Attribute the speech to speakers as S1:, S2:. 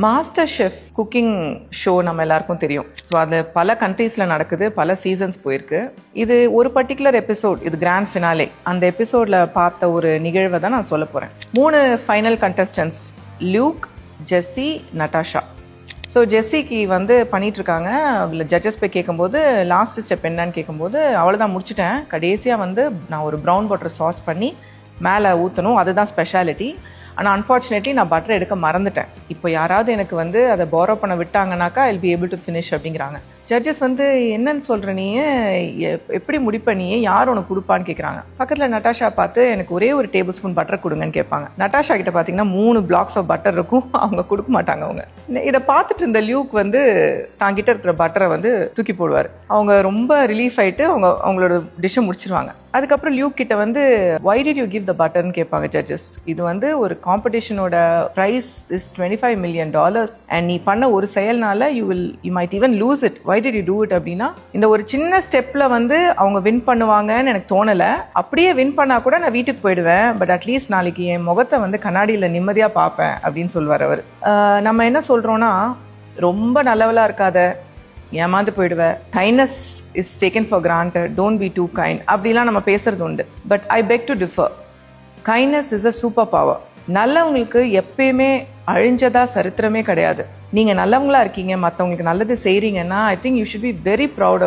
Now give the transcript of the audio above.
S1: Master chef cooking show நம்ம எல்லாருக்கும் தெரியும். ஸோ அது பல கண்ட்ரீஸில் நடக்குது, பல சீசன்ஸ் போயிருக்கு. இது ஒரு பர்டிகுலர் எபிசோட், இது கிராண்ட் ஃபினாலே. அந்த எபிசோடில் பார்த்த ஒரு நிகழ்வை தான் நான் சொல்ல போகிறேன். 3 ஃபைனல் கண்டஸ்டன்ஸ், லியூக், ஜெஸ்ஸி, நட்டாஷா. ஸோ ஜெஸ்ஸிக்கு பண்ணிகிட்ருக்காங்க. ஜட்ஜஸ் போய் கேட்கும்போது லாஸ்ட் ஸ்டெப் என்னன்னு கேட்கும்போது அவ்வளோதான் முடிச்சுட்டேன், கடைசியாக நான் ஒரு ப்ரௌன் பட்டர் சாஸ் பண்ணி மேலே ஊற்றணும், அதுதான் ஸ்பெஷாலிட்டி. ஆனால் அன்ஃபார்ச்சுனேட்லி நான் பட்டர் எடுக்க மறந்துட்டேன். இப்போ யாராவது எனக்கு அதை பாரோ பண்ண விட்டாங்கனாக்கா I will be able to finish அப்படிங்கிறாங்க. ஜட்ஜஸ் என்னன்னு சொல்கிற நீ, எப்படி முடிப்ப நீ, யார் உனக்கு கொடுப்பான்னு கேட்குறாங்க. பக்கத்தில் நட்டாஷா பார்த்து எனக்கு ஒரே ஒரு டேபிள் ஸ்பூன் பட்டர் கொடுங்கன்னு கேட்பாங்க. நட்டாஷா கிட்ட பார்த்தீங்கன்னா 3 பிளாக்ஸ் ஆஃப் பட்டர் இருக்கும், அவங்க கொடுக்க மாட்டாங்க. அவங்க இதை பார்த்துட்டு இருந்த லியூக் தாங்கிட்ட இருக்கிற பட்டரை தூக்கி போடுவார். அவங்க ரொம்ப ரிலீஃப் ஆகிட்டு அவங்களோட டிஷ்ஷை முடிச்சிருவாங்க. அதுக்கப்புறம் லியூக் கிட்ட why did you give the butterன்னு கேட்பாங்க ஜட்ஜஸ். இது ஒரு காம்படிஷனோட ப்ரைஸ் இஸ் $25 million அண்ட் நீ பண்ண ஒரு செயல்னால you might even lose it. why did you do it அப்படின்னா, இந்த ஒரு சின்ன ஸ்டெப்ல அவங்க வின் பண்ணுவாங்கன்னு எனக்கு தோணலை. அப்படியே வின் பண்ணா கூட நான் வீட்டுக்கு போயிடுவேன், பட் அட்லீஸ்ட் நாளைக்கு என் முகத்தை கண்ணாடியில் நிம்மதியாக பார்ப்பேன் அப்படின்னு சொல்வார் அவர். நம்ம என்ன சொல்கிறோன்னா, ரொம்ப நல்லவளாக இருக்காத, ஏமாந்து போயிடுவேன், kindness is taken for granted, don't be too kind அப்படிலாம் நம்ம பேசுறது உண்டு. But I beg to differ. Kindness is a super power. நல்லவங்களுக்கு எப்பயுமே அழிஞ்சதா சரித்திரமே கிடையாது. நீங்கள் நல்லவங்களா இருக்கீங்க, மற்றவங்களுக்கு நல்லது செய்கிறீங்கன்னா I think you should be very proud of